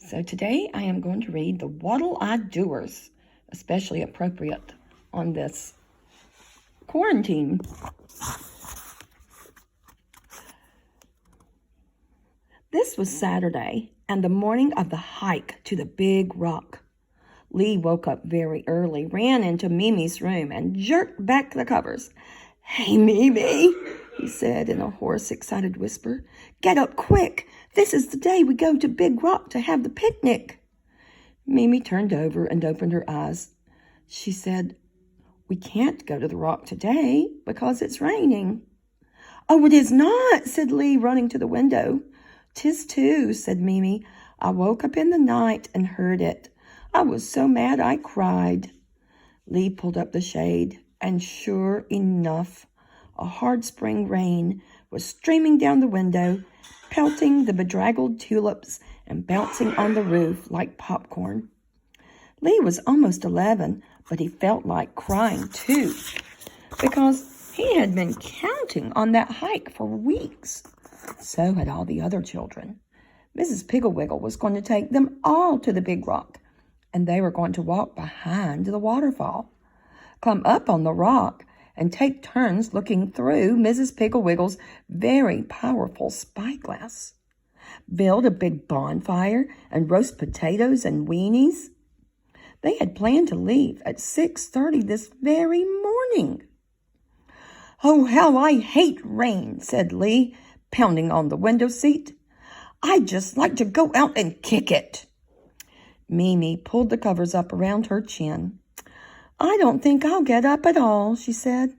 So today I am going to read the Waddle-I-Doers, especially appropriate on this quarantine. This was Saturday and the morning of the hike to the big rock. Lee woke up very early, ran into Mimi's room, and jerked back the covers. "Hey, Mimi," he said in a hoarse, excited whisper. "Get up quick. This is the day we go to Big Rock to have the picnic." Mimi turned over and opened her eyes. She said, "We can't go to the rock today because it's raining." "Oh, it is not," said Lee, running to the window. "'Tis too," said Mimi. "I woke up in the night and heard it. I was so mad I cried." Lee pulled up the shade, and sure enough, a hard spring rain was streaming down the window, pelting the bedraggled tulips and bouncing on the roof like popcorn. Lee was almost 11, but he felt like crying too, because he had been counting on that hike for weeks. So had all the other children. Mrs. Piggle Wiggle was going to take them all to the big rock, and they were going to walk behind the waterfall, come up on the rock, and take turns looking through Mrs. Piggle Wiggle's very powerful spyglass, build a big bonfire, and roast potatoes and weenies. They had planned to leave at 6:30 this very morning. "Oh, how I hate rain," said Lee, pounding on the window seat. "I'd just like to go out and kick it." Mimi pulled the covers up around her chin. "I don't think I'll get up at all," she said.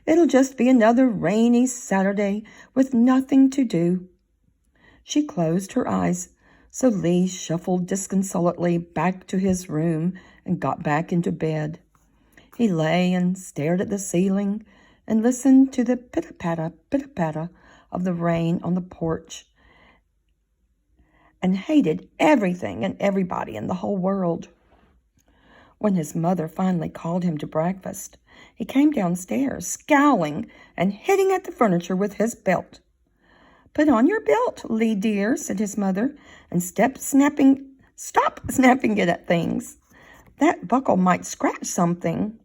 "It'll just be another rainy Saturday with nothing to do." She closed her eyes, so Lee shuffled disconsolately back to his room and got back into bed. He lay and stared at the ceiling and listened to the pitter-patter of the rain on the porch, and hated everything and everybody in the whole world. When his mother finally called him to breakfast, he came downstairs, scowling and hitting at the furniture with his belt. "Put on your belt, Lee dear," said his mother, "and stop snapping it at things. That buckle might scratch something."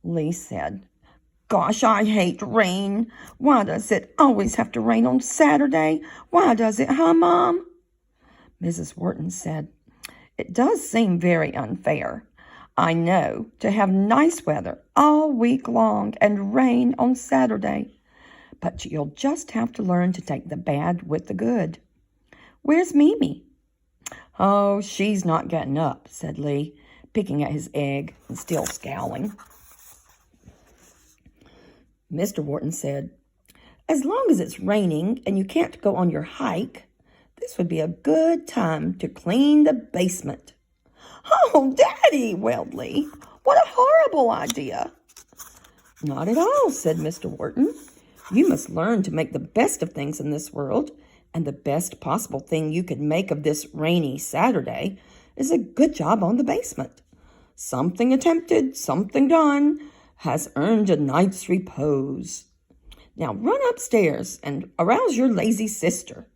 Lee said, "Gosh, I hate rain. Why does it always have to rain on Saturday? Why does it, huh, Mom?" Mrs. Wharton said, "It does seem very unfair. I know, to have nice weather all week long and rain on Saturday. But you'll just have to learn to take the bad with the good. Where's Mimi?" "Oh, she's not getting up," said Lee, picking at his egg and still scowling. Mr. Wharton said, "As long as it's raining and you can't go on your hike, this would be a good time to clean the basement." "Oh, Daddy," wailed Lee, "what a horrible idea." "Not at all," said Mr. Wharton. "You must learn to make the best of things in this world, and the best possible thing you can make of this rainy Saturday is a good job on the basement. Something attempted, something done, has earned a night's repose. Now run upstairs and arouse your lazy sister."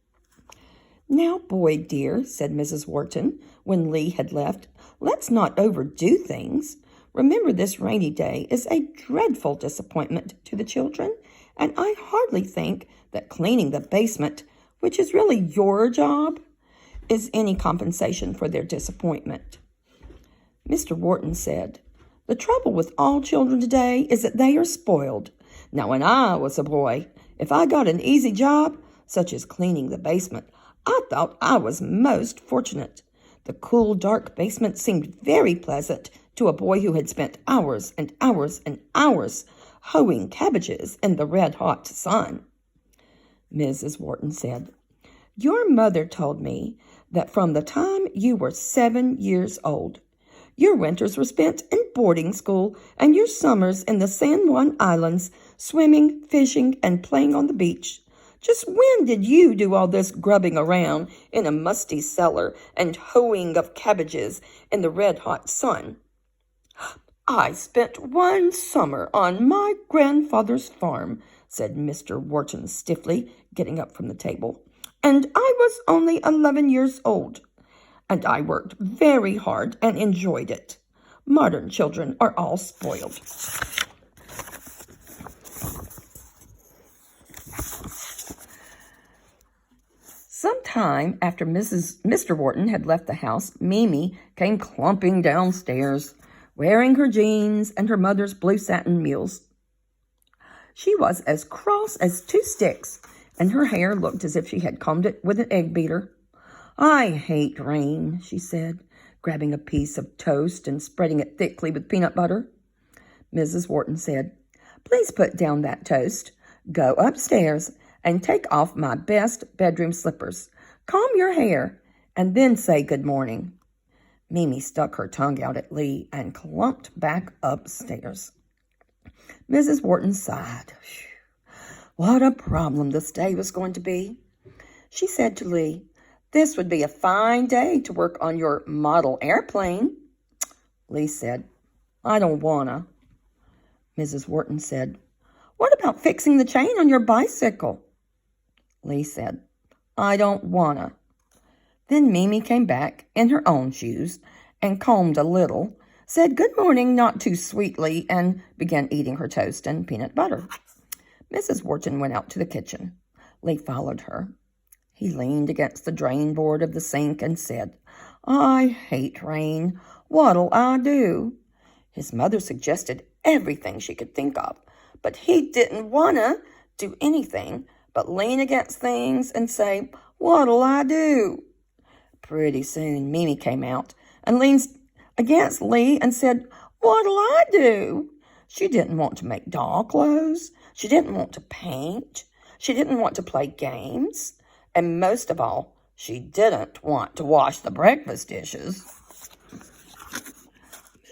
"Now, boy dear," said Mrs. Wharton, when Lee had left, "let's not overdo things. Remember, this rainy day is a dreadful disappointment to the children, and I hardly think that cleaning the basement, which is really your job, is any compensation for their disappointment." Mr. Wharton said, "The trouble with all children today is that they are spoiled. Now, when I was a boy, if I got an easy job, such as cleaning the basement, I thought I was most fortunate. The cool, dark basement seemed very pleasant to a boy who had spent hours and hours and hours hoeing cabbages in the red-hot sun." Mrs. Wharton said, "Your mother told me that from the time you were 7 years old, your winters were spent in boarding school and your summers in the San Juan Islands, swimming, fishing, and playing on the beach. Just when did you do all this grubbing around in a musty cellar and hoeing of cabbages in the red-hot sun?" "I spent one summer on my grandfather's farm," said Mr. Wharton stiffly, getting up from the table, "and I was only 11 years old. and I worked very hard and enjoyed it. Modern children are all spoiled. Sometime after Mr. Wharton had left the house, Mimi came clumping downstairs, wearing her jeans and her mother's blue satin mules. She was as cross as two sticks, and her hair looked as if she had combed it with an egg beater. "I hate rain," she said, grabbing a piece of toast and spreading it thickly with peanut butter. Mrs. Wharton said, "Please put down that toast, go upstairs, and take off my best bedroom slippers. Comb your hair, and then say good morning." Mimi stuck her tongue out at Lee and clumped back upstairs. Mrs. Wharton sighed. What a problem this day was going to be. She said to Lee, "This would be a fine day to work on your model airplane." Lee said, "I don't wanna." Mrs. Wharton said, "What about fixing the chain on your bicycle?" Lee said, "I don't wanna." Then Mimi came back in her own shoes and combed a little, said good morning not too sweetly, and began eating her toast and peanut butter. Mrs. Wharton went out to the kitchen. Lee followed her. He leaned against the drain board of the sink and said, "I hate rain. What'll I do?" His mother suggested everything she could think of, but he didn't want to do anything but lean against things and say, "What'll I do?" Pretty soon Mimi came out and leaned against Lee and said, "What'll I do?" She didn't want to make doll clothes. She didn't want to paint. She didn't want to play games. And most of all, she didn't want to wash the breakfast dishes.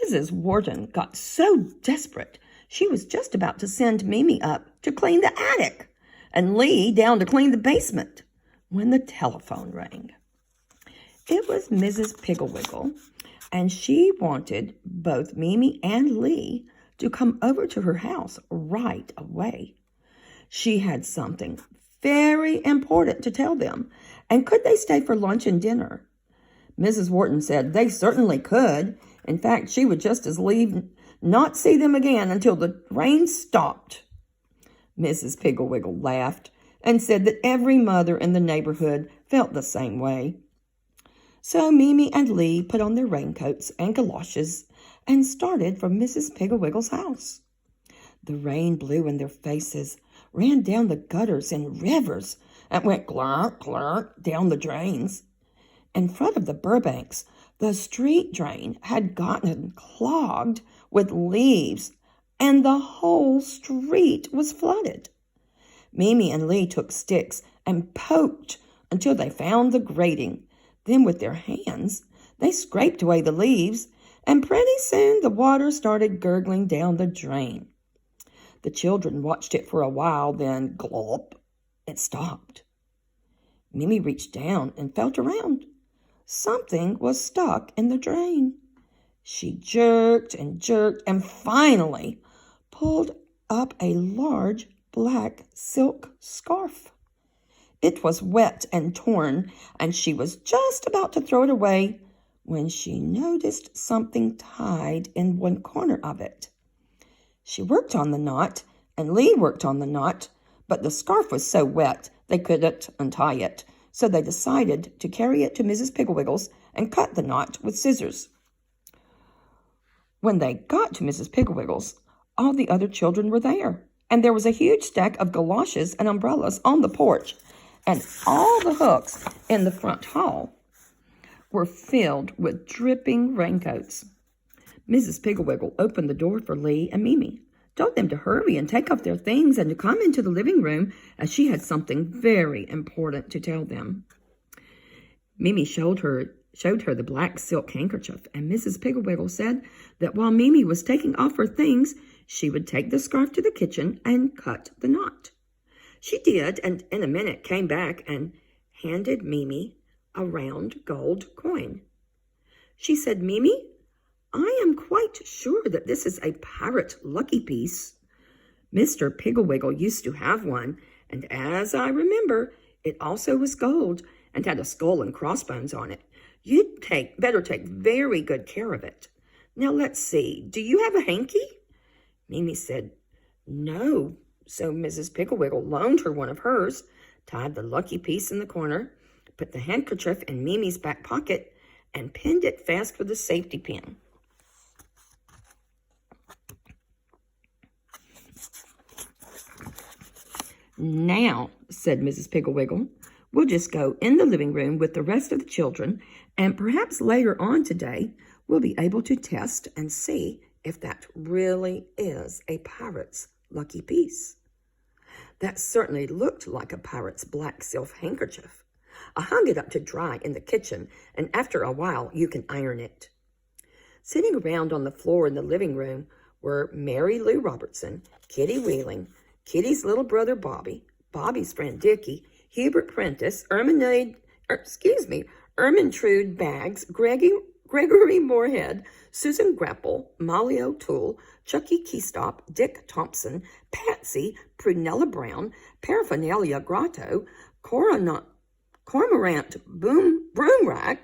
Mrs. Wharton got so desperate, she was just about to send Mimi up to clean the attic and Lee down to clean the basement when the telephone rang. It was Mrs. Piggle Wiggle, and she wanted both Mimi and Lee to come over to her house right away. She had something very important to tell them, and could they stay for lunch and dinner? Mrs. Wharton said they certainly could. In fact, she would just as leave not see them again until the rain stopped. Mrs. Piggle Wiggle laughed and said that every mother in the neighborhood felt the same way. So Mimi and Lee put on their raincoats and galoshes and started for Mrs. Piggle Wiggle's house. The rain blew in their faces, ran down the gutters in rivers, and went glurk, glurk down the drains. In front of the Burbanks, the street drain had gotten clogged with leaves, and the whole street was flooded. Mimi and Lee took sticks and poked until they found the grating. Then with their hands, they scraped away the leaves, and pretty soon the water started gurgling down the drain. The children watched it for a while, then glop, it stopped. Mimi reached down and felt around. Something was stuck in the drain. She jerked and finally pulled up a large black silk scarf. It was wet and torn, and she was just about to throw it away when she noticed something tied in one corner of it. She worked on the knot, and Lee worked on the knot, but the scarf was so wet they couldn't untie it, so they decided to carry it to Mrs. Piggle Wiggle's and cut the knot with scissors. When they got to Mrs. Piggle Wiggle's, all the other children were there, and there was a huge stack of galoshes and umbrellas on the porch, and all the hooks in the front hall were filled with dripping raincoats. Mrs. Piggle Wiggle opened the door for Lee and Mimi, told them to hurry and take off their things and to come into the living room as she had something very important to tell them. Mimi showed her the black silk handkerchief, and Mrs. Piggle Wiggle said that while Mimi was taking off her things, she would take the scarf to the kitchen and cut the knot. She did, and in a minute came back and handed Mimi a round gold coin. She said, "Mimi, I am quite sure that this is a pirate lucky piece. Mr. Piggle Wiggle used to have one, and as I remember, it also was gold and had a skull and crossbones on it. Better take very good care of it. Now let's see, do you have a hanky? Mimi said, no. So Mrs. Piggle Wiggle loaned her one of hers, tied the lucky piece in the corner, put the handkerchief in Mimi's back pocket, and pinned it fast with a safety pin. Now, said Mrs. Piggle Wiggle, we'll just go in the living room with the rest of the children, and perhaps later on today, we'll be able to test and see if that really is a pirate's lucky piece. That certainly looked like a pirate's black silk handkerchief. I hung it up to dry in the kitchen, and after a while, you can iron it. Sitting around on the floor in the living room were Mary Lou Robertson, Kitty Wheeling, Kitty's little brother Bobby, Bobby's friend Dickie, Hubert Prentice, Ermintrude Baggs, Gregory Moorhead, Susan Grapple, Molly O'Toole, Chucky Keystop, Dick Thompson, Patsy, Prunella Brown, Paraphernalia Grotto, Cormorant Broomrack,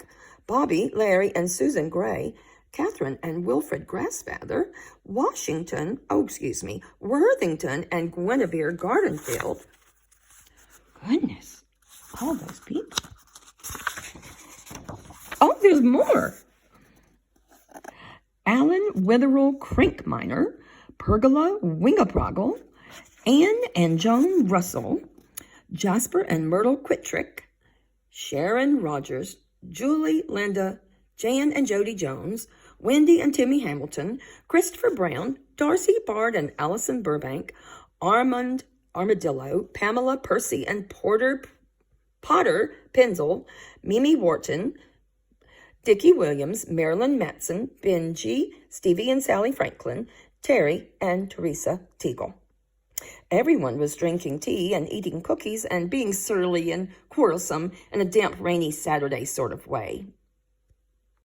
Bobby, Larry, and Susan Gray, Catherine and Wilfred Grassfather, Worthington and Guinevere Gardenfield. Goodness, all those people. Oh, there's more. Alan Witherell Crinkminer, Pergola Wingaproggle, Anne and Joan Russell, Jasper and Myrtle Quittrick, Sharon Rogers, Julie, Linda, Jan and Jody Jones, Wendy and Timmy Hamilton, Christopher Brown, Darcy Bard and Allison Burbank, Armand Armadillo, Pamela Percy and Potter Penzel, Mimi Wharton, Dickie Williams, Marilyn Matson, Benji, Stevie and Sally Franklin, Terry, and Teresa Teagle. Everyone was drinking tea and eating cookies and being surly and quarrelsome in a damp, rainy Saturday sort of way.